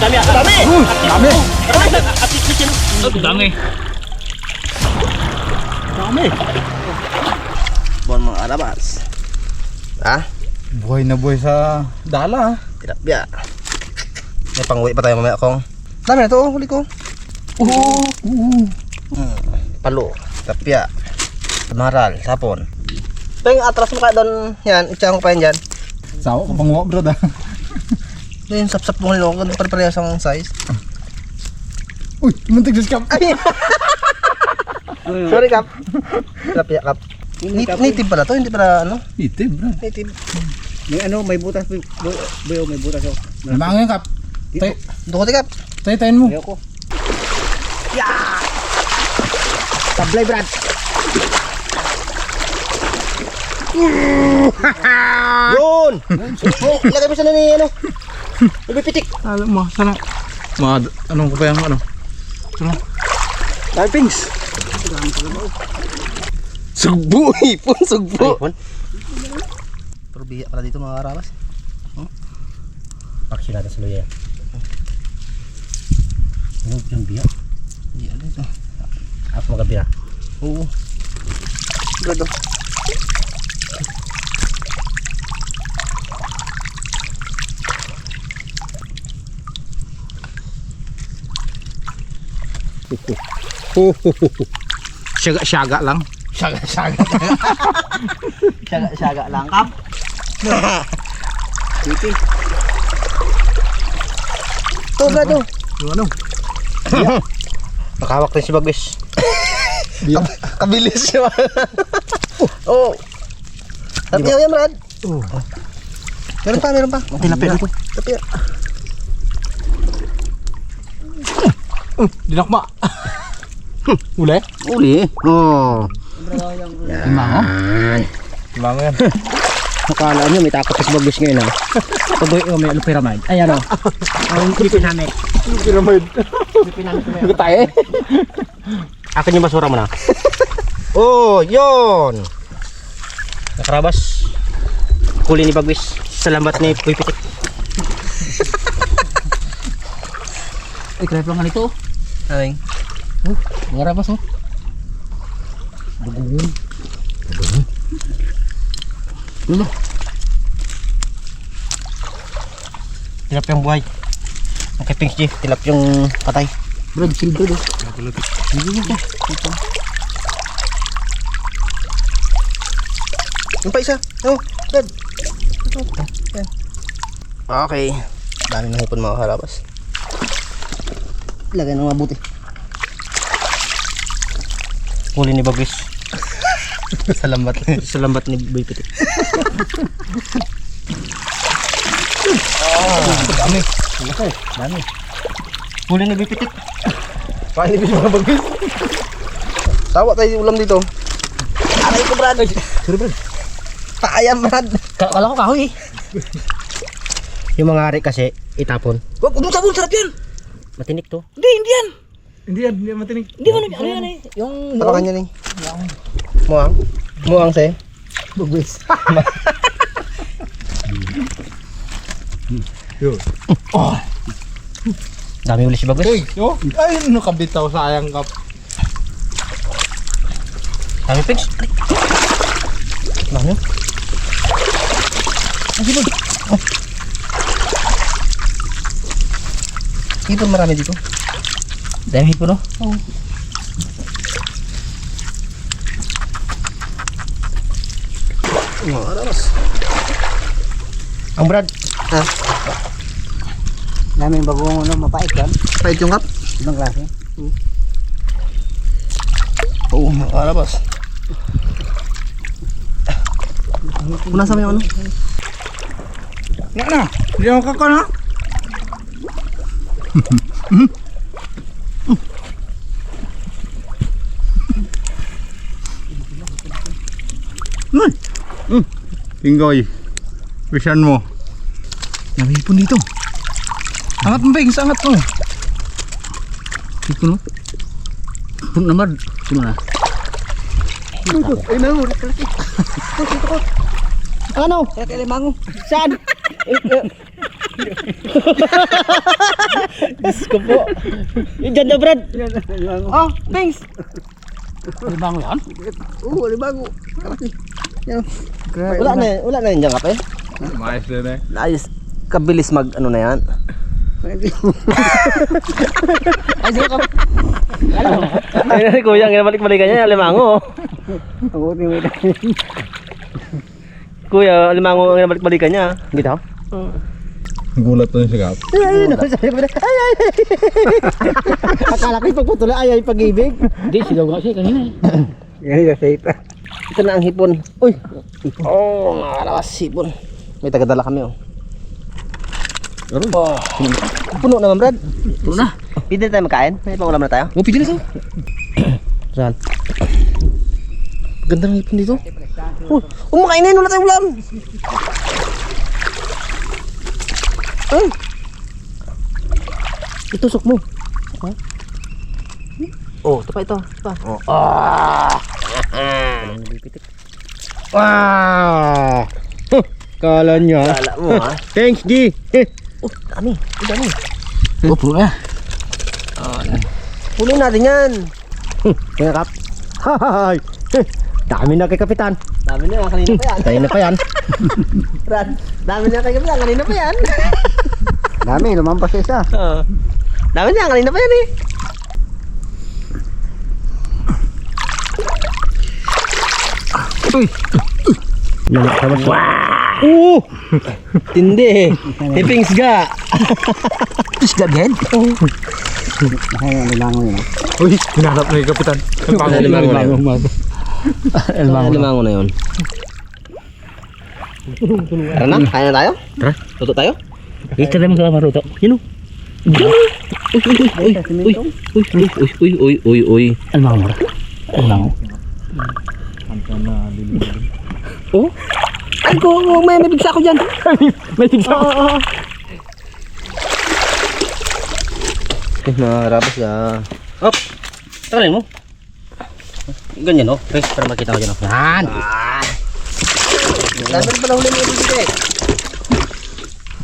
Dami. Dami! Dami! Dami. Dami! Bon mga arabas. Ha? Buhay na buhay sa dala, ha? Tilapia. May pang-uwi pa tayo mamaya kong. Dami na to, huli ko. Palo, tilapia, maral, sapon. Ito yung atras mo ka doon. Yan, itsang ko pa yan dyan. Sawa ko pang bro, ha? Ito yung sap-sap mo nilo. Ganun pare-parehas ang size. Uy, muntik sa scam. Sorry, Kap. Tilapia, Kap. Native pala to, hindi pala ano? Itim, bro. Native. May ano, may butas. Boy, may butas oh. Namangan yung kap. Dukote, Kap. Tayo-tayin mo. Ayoko. Tablay, Brad. Yun! Ilagay mo siya na ni ano? Nabipitik. Alam mo, sana. Mga, anong ko pa yung ano? Sana. Larpings. Sugbo, ipon, sugbo. Ipon? Pero biya pala dito mga karabas. Paksi natin sa luya. Ano yung biya? Biya dito. Ako magabiya. Oo. Gado. Syaga lang. Syaga lang, Kap. Titi. Ito, Gado. Yung ano? Nakawak din si Bagwis. Kabilis siya. Oo. Tapi yan, Brad. Meron pa. Tilapia dito. Tapi Dinakma. Uli? uli. Oh. Imango? Imango yan. Akala nyo may takot si Bagwis ngayon, ha? Paboy o may pyramid. Ay ano. Ang pinamit. Pyramid. Hindi ko tayo eh. Akin yung basura mo na. Oh, yun. Nakarabas. Huli ni Bagwis. Salamat ni Puipitik. Ay, krep lang nga nito. Ay. Mga rabas oh. Dugo. Tilap yung buhay. Ang kipings G. Tilap yung patay. Brad, silver oh. Yung pa isa. Oh, good. Okay. Dami ng hipon mga karabas. Lagay ng mabuti. Huli ni Bagwis. Salambat ni Puipitik. Dami. Dami. Huli ni Puipitik. Paano yung mga bagis? Tawa tayo ulam dito. Aray ko, Brad. Sorry, Brad. Paayam, Brad. Kala ko kahoy. Yung mga ari kasi itapon. Wag mo sabon, sarap yan. Matinik to. Hindi yan. Hindi yan matinig. Hindi mo ano yan eh. Yung Tapakan niya ning. Muang. Muang say. bugwis. Yun. Dami uli si Bagwis. Uy, yo. Ay, nakabitaw sayang kap. Dami pigs. Dami. Dito marami dito. Dami po no. Aras. Ang Brad. Ha? Dami yung bagong ano, mapait yan. Pait yung kap. Ibang klase. Oo, makarabas. Punasan mo yung ano? Nga na. Hindi ako kakon ha. Tinggoy. Wisan mo. Namipon dito. Angat mo, Beng. Angat mo. Ito no. Puno naman. Puno na. Ay na, Ano? Kaya kailangan mo. Saan? Diyos ko po. Yung dyan na, Brad. Oh, thanks. Limango yan? Oo, limango. Wala na yun dyan, kape. Maayos din eh. Ayos, kabilis mag ano na yan. Ay, sige ka. Ayun na, kuya, ginabalik-balikan niya, limango. Kuya, limango ang ginabalik-balikan niya. Gito? Gulat na yung sigap. Akala ko yung pagpatuloy, ay pag-ibig. Hindi, sigaw nga siya kanina eh. Ito na ang hipon. Uy! Oh, nakalakas hipon. May tagadala kami oh. Oh. Puno naman, Brad. Puno na. Pwede tayo magkain? May pangulam na tayo? Oh, pwede na to. Saan? Ganda ng hipon dito. Makainin, wala tayong ulam. Ay! Itusok mo. Oh, ito pa ito. Oh. Wow! Kala niya. Kala mo ha? Thanks, G. Oh, dami. Dami. Oh, puno na. Punin natin yan. Kaya kap. Hay! Dami na kay Kapitan. Dami na, kanina pa yan. Kanina pa yan. Brad, dami na kay Kapitan, kanina pa yan. Dami, lumampas isa. Dami na, kanina pa yan eh. Uy! Wow! Tindi eh. Tipings ga. Tapos gagawin? Uy, hinarap na yung kapitan. Limango na yun. Limango Na yun. Tara na, kaya na tayo? Tara. Tuto tayo? Ika naman ka maruto. Yun o. Uy. Limango mo na. Limango. Oh? Ay ko, may bigsa ako dyan. May tigsa ko. Marabas ka. Hop! Takalin mo. Ganyan oh. Okay, para makita ko dyan oh. Yan! Dami rin pala huli mo dito eh.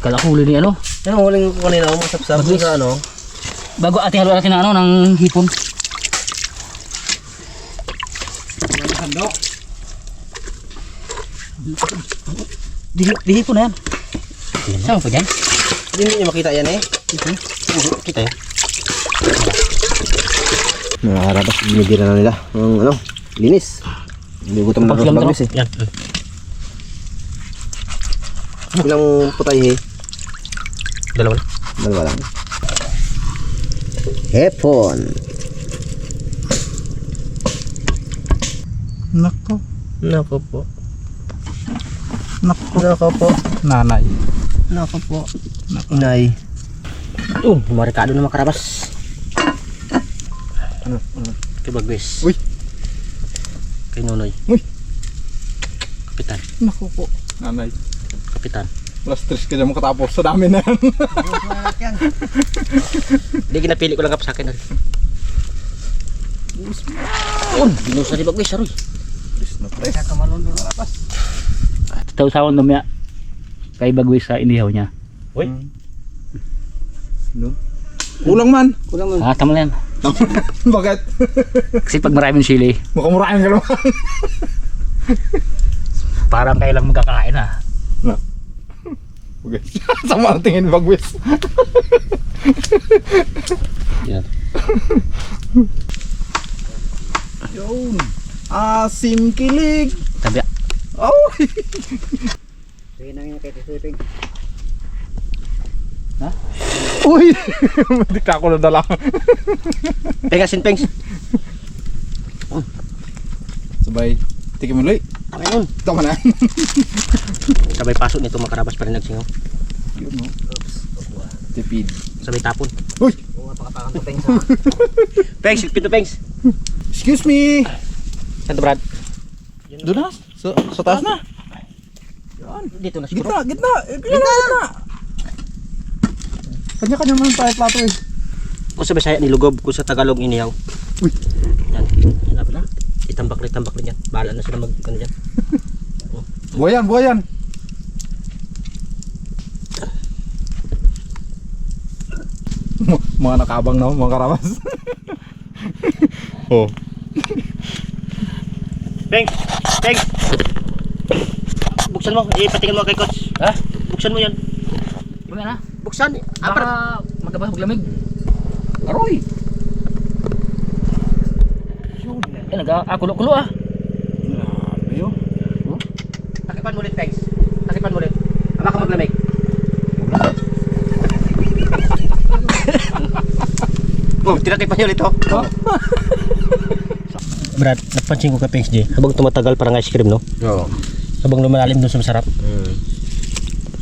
Kala ko huli ni ano. Yan ang huling ko kanina. Masapsap mo sa ano. Bago ating halo natin ng ano, ng hipon. Di hipon na yan. Saan mo pa dyan? Hindi niyo makita yan eh. Kita eh. Nakarabas, binibira na nila. Ang ano, linis. Hindi gutom na ng bagis eh. Yan. Ilang putay eh. Dalawa lang. Dalawa lang. Hepon. Nako. Nako po. Nako. Nako po. Nanay. Nako po. Nay. Marikado na makarabas. Ano? Kay Bagwes. Uy. Kay Nonoy. Uy. Kapitan. Nako po. Nanay. Kapitan. Plus 3 ka dyan makatapos. Sa dami na yan. Hindi, kinapili ko lang kap sa akin. Binusa ni Bagwes. Aroy. Please na press. Tausawan lumya. Kay Bagwis sa inihaw niya. Uy. No? Kulang man. Ah, tama lang yan. Bakit? Kasi pag maraming sili, Makamurahin ka naman. parang kayo lang magkakain ah. No. Okay. Sama ang tingin Bagwis. Yan. Yun. Asim kilig. Tabi. Oh. Ha? Uy. Dikta ko na dala. Pengasin pengs. Sabay. Tikim mo ulit. Ayun. Tama na. Sabay pasok nito makarabas pa rin nagsingaw. Yun no. Tipid. Sabay tapon. Uy. Pengs, pito pengs. Excuse me. Saan to, Brad? Doon na. Sa taas na. Dito na siguro. Gitna. Kanya-kanya man tayo plato eh. Kung sa Bisaya nilugob, kung sa Tagalog iniyaw. Uy. Yan. Yan na. Itambak rin yan. Bahala na sila mag ano dyan. Buhayan. Mga nakabang no, mga karabas. Oh. Peng! Peng! Buksan mo, patikin mo kay coach. Ha? Buksan mo yan. Yung yan ha? Buksan. Para maglamig. Aroy! Eh, nag-kulo-kulo ah. Ayo. Takipan mo ulit, Peng. Takipan mo ulit. Baka maglamig. Oh, tinakipan niyo ulit oh. Brad, napansin ko kay Pengs J. Habang tumatagal parang ice cream, no? Oo. Habang lumalalim doon sa masarap.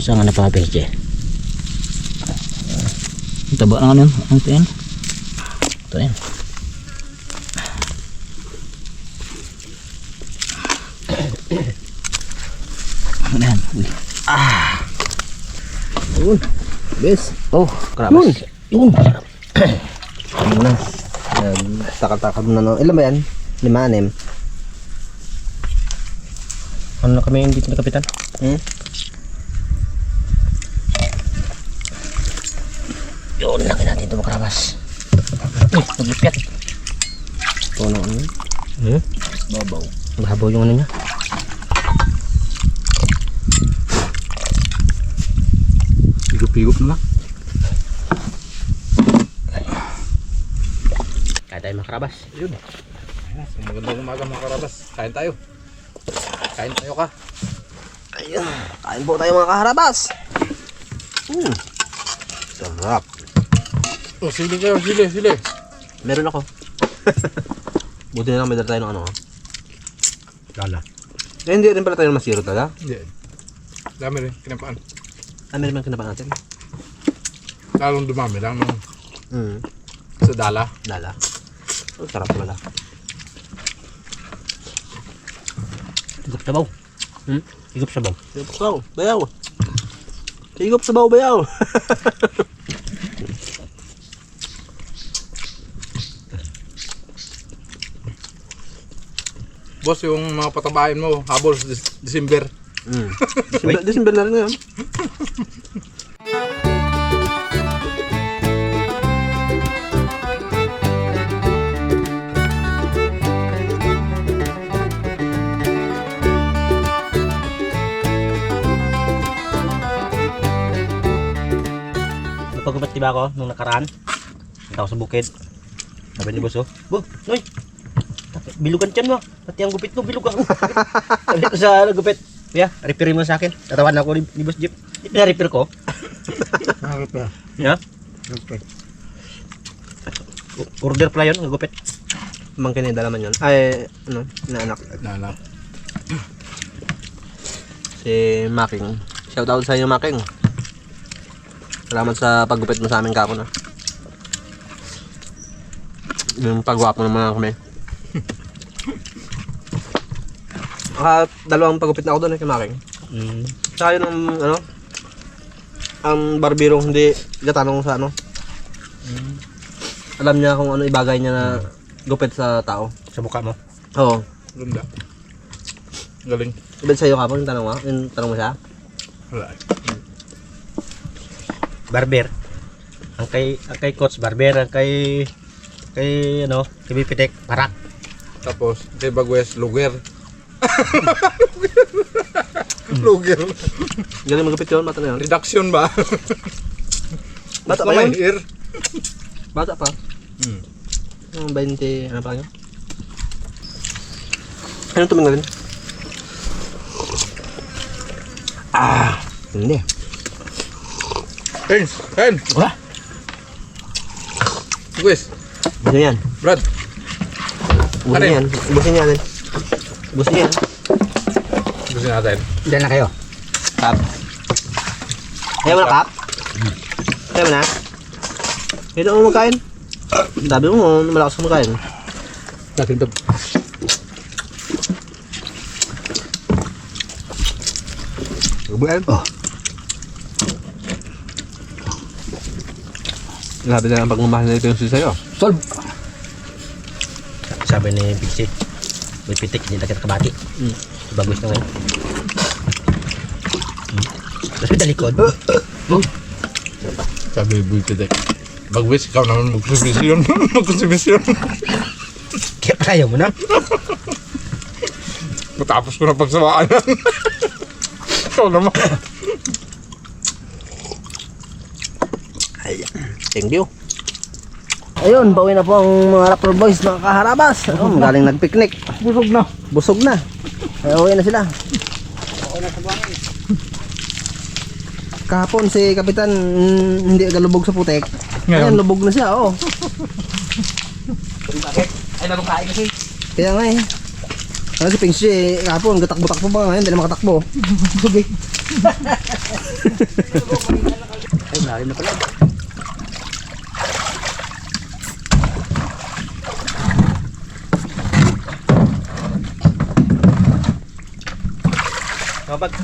Saan nga na pa, Pengs J? Taba na nga yun. Ang tingin. Ito yan. Ano yan? Uy. Yun. Bes. Oh, karabas. Yun. Yun na. Takal-takal mo na, no? Ilan ba yan? 5-6. Ano na kami dito na kapitan? Yun, laki natin ito makarabas. Uy, naglipyat. Ito na ano? Babaw. Babaw yung ano niya. Higup-higup na lang. Kaya tayo makarabas. Yun. Magandang umaga mga karabas. Kain tayo. Kain tayo ka. Ayun, kain po tayo mga kaharabas. Sarap. Oh, sili kayo, sili. Meron ako. Buti na lang may dala tayo ng ano. Lala. Eh, hindi rin pala tayo masiro talaga. Hindi. Dami rin, kinapaan. Meron man kinapaan natin. Lalong dumami lang nung sa dala. Lala. Oh, sarap wala. Higop sabaw. Higop sabaw. Higop sabaw. Bayaw. Higop sabaw, bayaw. Boss, yung mga patabain mo, habol December. December na rin ngayon. Napagubat diba ako nung nakaraan? Punta ako sa bukid. Sabi ni boss, oh, "Bo, noy, bilugan tiyan mo. Pati ang gupit ko, bilugan." Sabi ko sa gupit, "Kuya, repair mo sa akin." Tatawan ako ni Boss Jeep. Pina-repair ko. Repair. Yeah? Okay. Order pala yun, ang gupit. Mangkin na dalaman yun. Ay, ano, inaanak. Nalap. Si Making. Shoutout sa iyo, Making. Salamat sa paggupit mo sa amin kapon. Yung pagwapo naman kami. Dalawang pagupit na ako doon kay Making. Saka yun ang ano, ang barbero hindi gatanong sa ano. Alam niya kung ano ibagay niya na gupit sa tao. Sa mukha mo? Oo. Ganda. Galing. Ibig sa'yo ka po yung tanong mo? Yung tanong mo siya? Wala. Barber. Ang kay coach barber, ang kay ano, kay Bipitek parak. Tapos, kay Bagwes, luger. Luger. Galing magupit yun, bata na yun. Reduction ba? Bata Basta pa yun? may ear. Bata pa. Yung 20, ano pa yun? Anong tuming na rin? Hindi. Kain. Wala. Bagwes, Busin yan. Brad. Busin Ano yan. Busin yan. Busin yan. Gusto natin. Diyan na kayo. Kap. Kaya mo na, Kap? Kaya mo na? Hindi mo magkain. Sabi mo, malakas ka magkain. Natin ito. Bukan? Oh. Grabe na ang pagmamahal na ito yung sa'yo. Solve. Sabi ni Pixie, may pitik, hindi na kita kabati. Bagus na ngayon. Tapos may talikod. Sabi Buipitek. Mag-wish, ikaw naman mag-subisyon. Mag-subisyon. Kaya kaya mo na. Matapos ko na pagsawaan yan. Ikaw naman. Ay, thank you. Ayun, bawi na po ang mga Raptor Boys mga kaharabas. Galing nagpiknik. Busog na. Busog na. Ay, uwi na sila. Kahapon si Kapitan hindi agalubog sa putek. Ngayon lubog na siya, oh. Bakit? Ay, narukain kasi. Kaya nga eh. Ano si Pingsi eh, kahapon gatakbo-takbo pa ngayon, hindi na makatakbo. Busog eh. Ay, lalim na pala. Kapag